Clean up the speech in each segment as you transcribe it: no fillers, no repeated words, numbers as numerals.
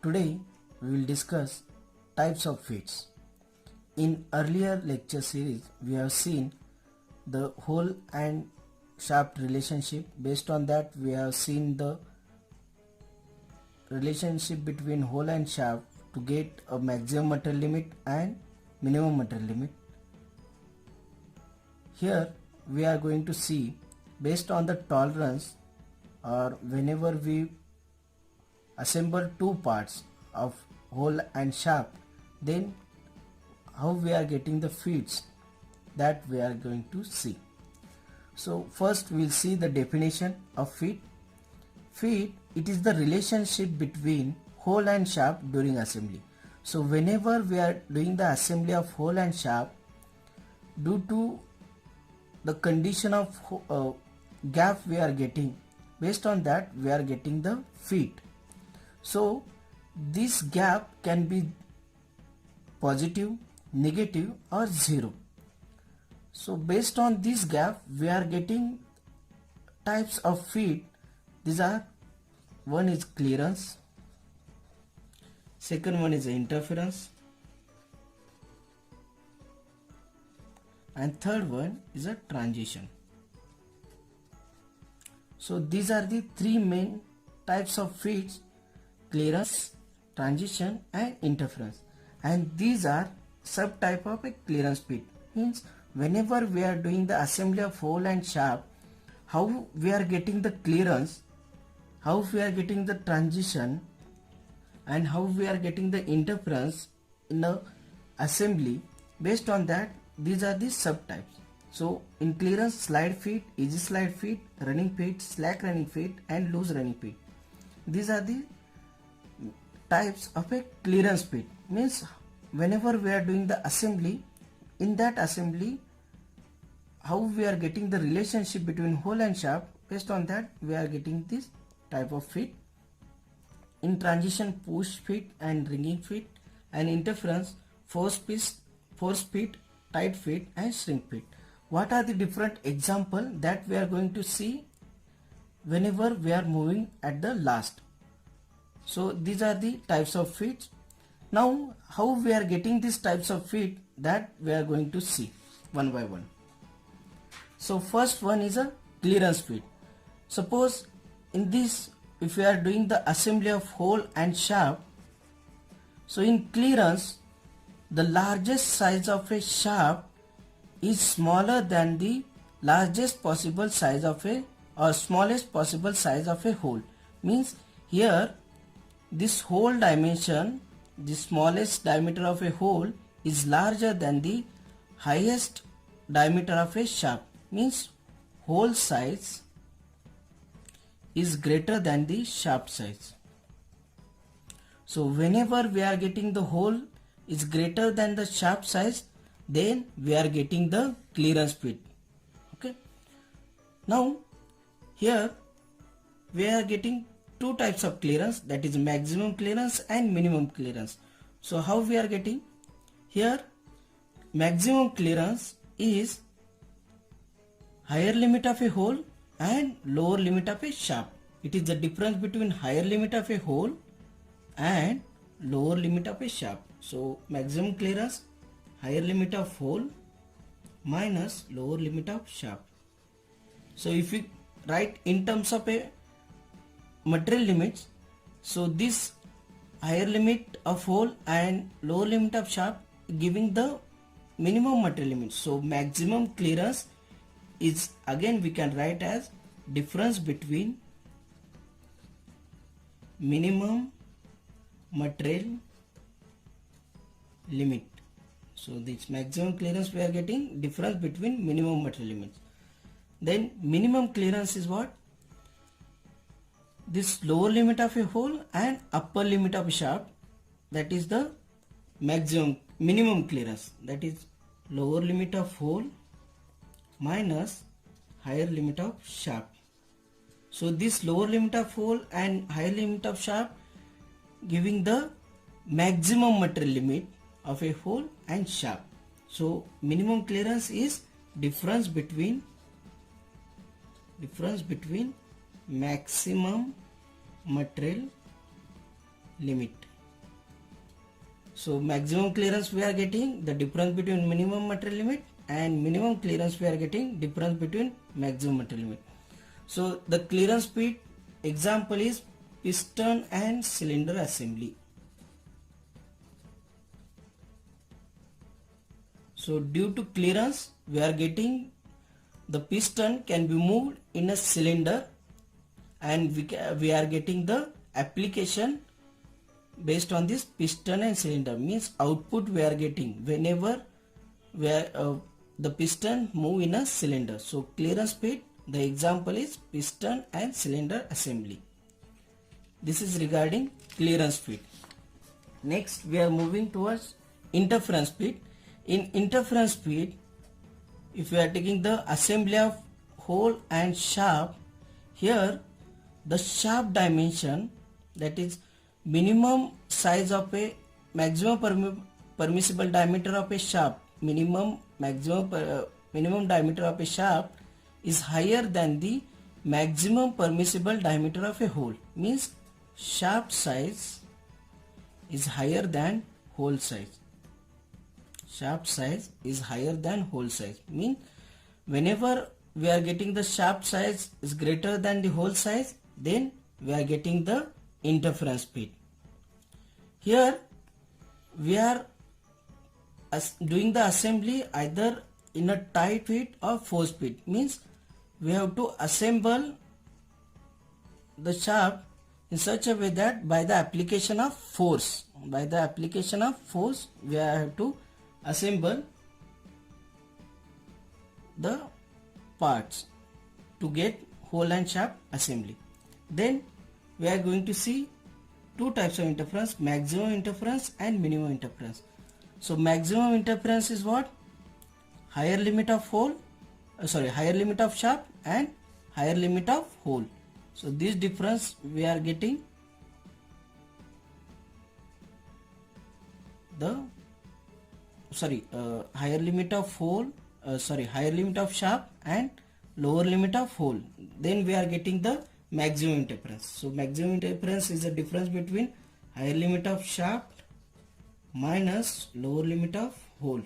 Today we will discuss types of feeds. In earlier lecture series we have seen the hole and shaft relationship. Based on that we have seen the relationship between hole and shaft to get a maximum material limit and minimum material limit. Here we are going to see, based on the tolerance or whenever we assemble two parts of hole and shaft, then how we are getting the feeds, that we are going to see. So first we will see the definition of feed. Feed, it is the relationship between hole and shaft during assembly. So whenever we are doing the assembly of hole and shaft, due to the condition of gap we are getting, based on that we are getting the feed. So this gap can be positive, negative or zero. So based on this gap we are getting types of feed. These are, one is clearance, second one is interference, and third one is a transition. So these are the three main types of feeds: clearance, transition and interference. And these are subtype of a clearance feed. Means whenever we are doing the assembly of hole and shaft, how we are getting the clearance, how we are getting the transition and how we are getting the interference in the assembly, based on that these are the subtypes. So in clearance, slide feed, easy slide feed, running feed, slack running feed and loose running feed. These are the types of a clearance feed. Means whenever we are doing the assembly, in that assembly how we are getting the relationship between hole and shaft, based on that we are getting this type of feed. In transition, push feed and ringing feed, and interference, force feed, tight feed and shrink feed. What are the different example that we are going to see whenever we are moving at the last? So these are the types of feeds. Now how we are getting these types of feed, that we are going to see one by one. So first one is a clearance feed. Suppose in this, if we are doing the assembly of hole and shaft, so in clearance the largest size of a shaft is smaller than the largest possible size of a, or smallest possible size of a hole. Means here this hole dimension, the smallest diameter of a hole is larger than the highest diameter of a shaft. Means hole size is greater than the shaft size. So whenever we are getting the hole is greater than the shaft size, then we are getting the clearance feed. Okay. Now here we are getting two types of clearance, that is maximum clearance and minimum clearance. So how we are getting? Here maximum clearance is higher limit of a hole and lower limit of a shaft. It is the difference between higher limit of a hole and lower limit of a shaft. So maximum clearance, higher limit of hole minus lower limit of shaft. So if we write in terms of a material limits, so this higher limit of hole and lower limit of shaft giving the minimum material limit. So maximum clearance is, again we can write as difference between minimum material limit. So this maximum clearance we are getting difference between minimum material limits. Then minimum clearance is what? This lower limit of a hole and upper limit of a shaft, that is the minimum clearance, that is lower limit of hole minus higher limit of shaft. So this lower limit of hole and higher limit of shaft giving the maximum material limit of a hole and shaft. So minimum clearance is difference between maximum material limit So maximum clearance we are getting the difference between minimum material limit, and minimum clearance we are getting difference between maximum material limit. So the clearance speed example is piston and cylinder assembly. So due to clearance we are getting the piston can be moved in a cylinder, and we are getting the application based on this piston and cylinder, means output we are getting whenever the piston move in a cylinder. So clearance speed, the example is piston and cylinder assembly. This is regarding clearance speed. Next we are moving towards interference speed. In interference speed, if we are taking the assembly of hole and shaft, here the shaft dimension, that is minimum size of a maximum permissible diameter of a shaft, minimum diameter of a shaft is higher than the maximum permissible diameter of a hole, means shaft size is higher than hole size. Shaft size is higher than hole size, means whenever we are getting the shaft size is greater than the hole size, then we are getting the interference speed. Here we are doing the assembly either in a tight fit or force fit, means we have to assemble the shaft in such a way that by the application of force, we have to assemble the parts to get hole and shaft assembly. Then we are going to see two types of interference, maximum interference and minimum interference. So maximum interference is what? Higher limit of shaft and higher limit of hole. So this difference we are getting the higher limit of shaft and lower limit of hole. Then we are getting the maximum interference. So maximum interference is the difference between higher limit of shaft minus lower limit of hole.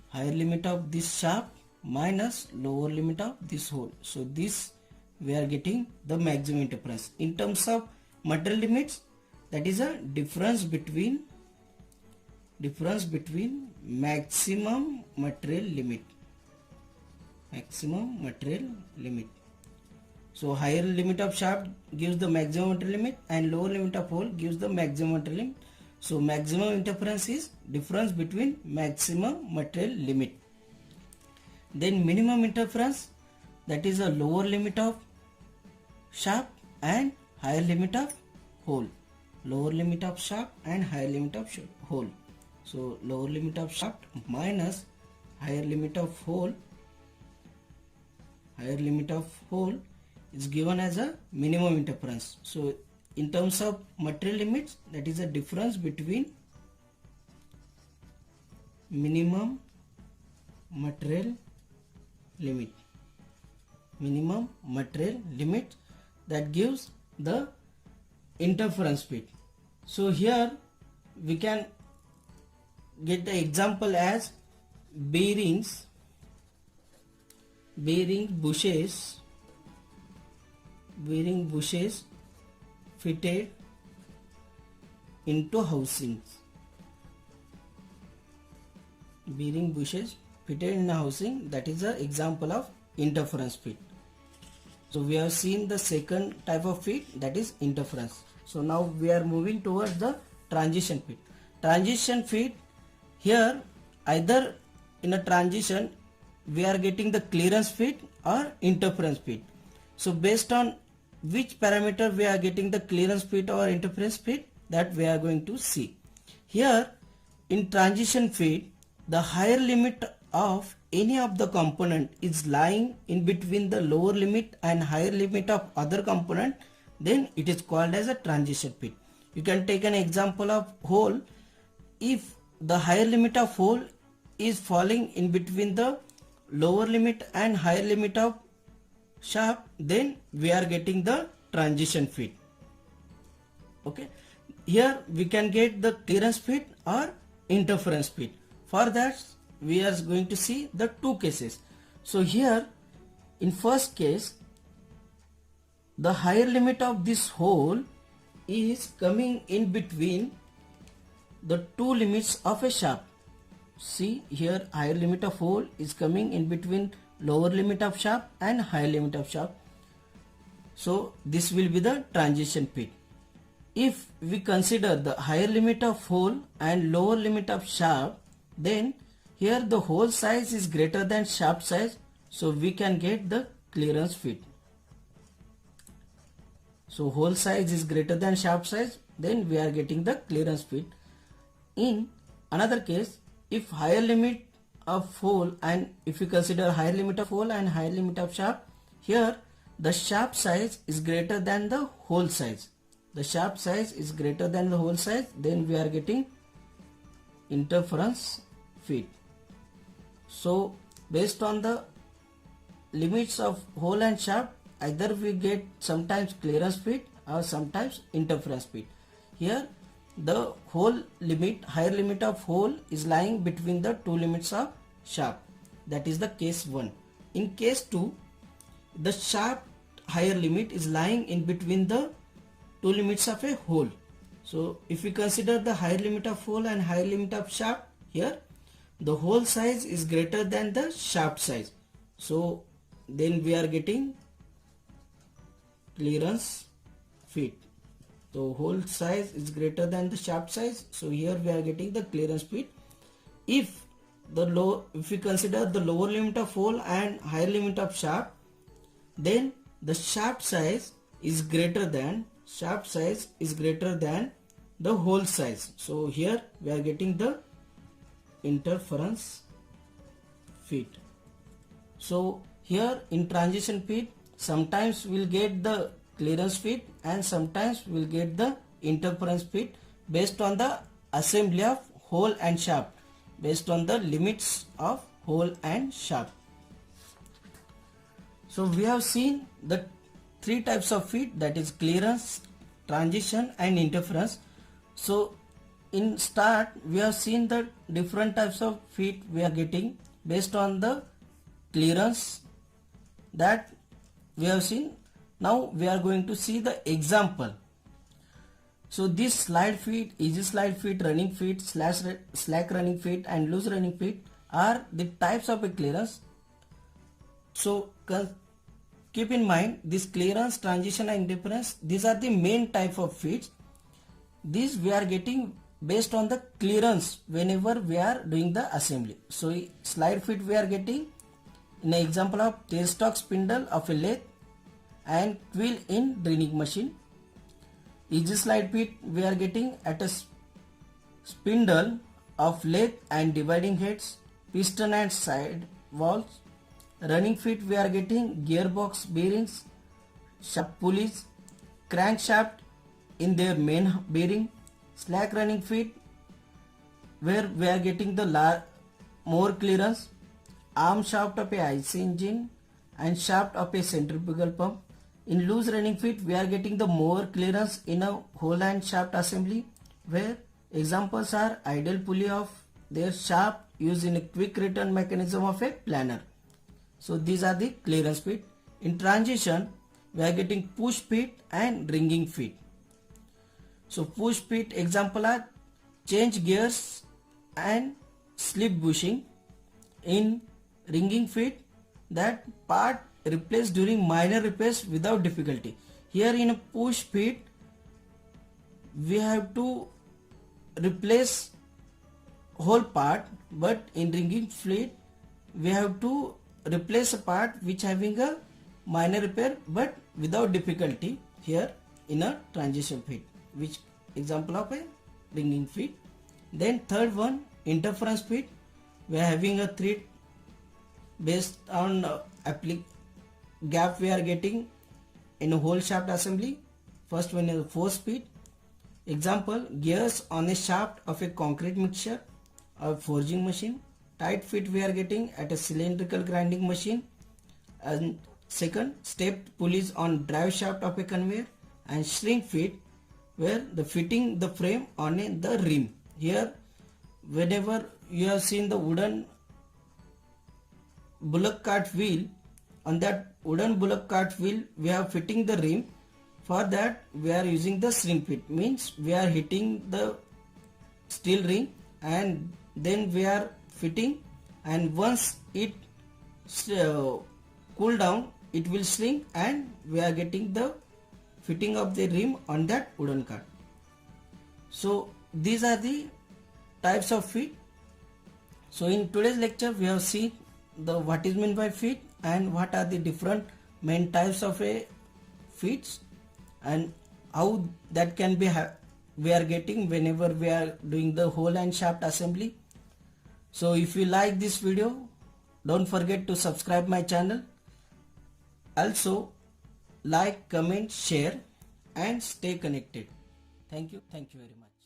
Higher limit of this shaft minus lower limit of this hole. So this we are getting the maximum interference. In terms of material limits, that is a difference between maximum material limit. So higher limit of shaft gives the maximum material limit and lower limit of hole gives the maximum material limit. So maximum interference is difference between maximum material limit. Then minimum interference, that is a lower limit of shaft and higher limit of hole. Lower limit of shaft and higher limit of hole. So lower limit of shaft minus higher limit of hole. Higher limit of hole is given as a minimum interference. So in terms of material limits, that is a difference between minimum material limit. That gives the interference speed. So here we can get the example as bearing bushes fitted into housings. Bearing bushes fitted in a housing, that is an example of interference fit. So we have seen the second type of fit, that is interference. So now we are moving towards the transition fit. Transition fit, here either in a transition we are getting the clearance fit or interference fit. So based on which parameter we are getting the clearance fit or interference fit, that we are going to see. Here in transition fit, the higher limit of any of the component is lying in between the lower limit and higher limit of other component, then it is called as a transition fit. You can take an example of hole. If the higher limit of hole is falling in between the lower limit and higher limit of shaft, then we are getting the transition fit. Okay. Here we can get the clearance fit or interference fit. For that we are going to see the two cases. So here in first case, the higher limit of this hole is coming in between the two limits of a shaft. See here, higher limit of hole is coming in between lower limit of shaft and higher limit of shaft. So this will be the transition pit. If we consider the higher limit of hole and lower limit of shaft, then here the hole size is greater than shaft size, so we can get the clearance fit. So hole size is greater than shaft size, then we are getting the clearance fit. In another case, if higher limit of hole, and if you consider higher limit of hole and higher limit of shaft, here the shaft size is greater than the hole size. The shaft size is greater than the hole size, then we are getting interference fit. So based on the limits of hole and shaft, either we get sometimes clearance fit or sometimes interference fit. Here the hole limit, higher limit of hole is lying between the two limits of shaft. That is the case 1. In case 2, the shaft higher limit is lying in between the two limits of a hole. So if we consider the higher limit of hole and higher limit of shaft, here the hole size is greater than the shaft size. So then we are getting clearance fit. So hole size is greater than the shaft size, so here we are getting the clearance fit. If we consider the lower limit of hole and higher limit of shaft, then the shaft size is greater than the hole size. So here we are getting the interference fit. So here in transition fit, sometimes we'll get the clearance fit and sometimes we'll get the interference fit based on the assembly of hole and shaft, based on the limits of hole and shaft. So we have seen the three types of fit, that is clearance, transition and interference. So in start we have seen the different types of fit we are getting based on the clearance that we have seen. Now we are going to see the example. So this slide fit, easy slide fit, running fit, slack running fit and loose running fit are the types of a clearance. So keep in mind this clearance, transition and interference, these are the main type of fits. These we are getting based on the clearance whenever we are doing the assembly. So slide fit we are getting in an example of tailstock spindle of a lathe and wheel in drilling machine. Easy slide fit we are getting at a spindle of lathe and dividing heads, piston and side valves. Running fit we are getting gearbox bearings, shaft pulleys, crankshaft in their main bearing. Slack running fit where we are getting the more clearance, arm shaft of a IC engine and shaft of a centrifugal pump. In loose running fit we are getting the more clearance in a hole and shaft assembly, where examples are idle pulley of their shaft used in a quick return mechanism of a planer. So these are the clearance fit. In transition we are getting push fit and ringing fit. So push fit example are change gears and slip bushing. In ringing fit, that part replaced during minor repairs without difficulty. Here in a push fit we have to replace whole part, but in ringing fit we have to replace a part which having a minor repair but without difficulty, here in a transition fit, which example of a ringing fit. Then third one, interference fit, we are having a thread based on gap we are getting in a whole shaft assembly. First one is force fit, example gears on a shaft of a concrete mixture or forging machine. Tight fit we are getting at a cylindrical grinding machine. And second, stepped pulleys on drive shaft of a conveyor. And shrink fit where the fitting the frame on the rim. Here, whenever you have seen the wooden bullock cart wheel, on that wooden bullock cart wheel we are fitting the rim. For that we are using the shrink fit, means we are hitting the steel ring and then we are fitting, and once it cool down it will shrink and we are getting the fitting of the rim on that wooden cart. So these are the types of feet. So in today's lecture we have seen the what is meant by feet and what are the different main types of a feet and how that can be we are getting whenever we are doing the hole and shaft assembly. So if you like this video, don't forget to subscribe my channel. Also like, comment, share and stay connected. Thank you very much.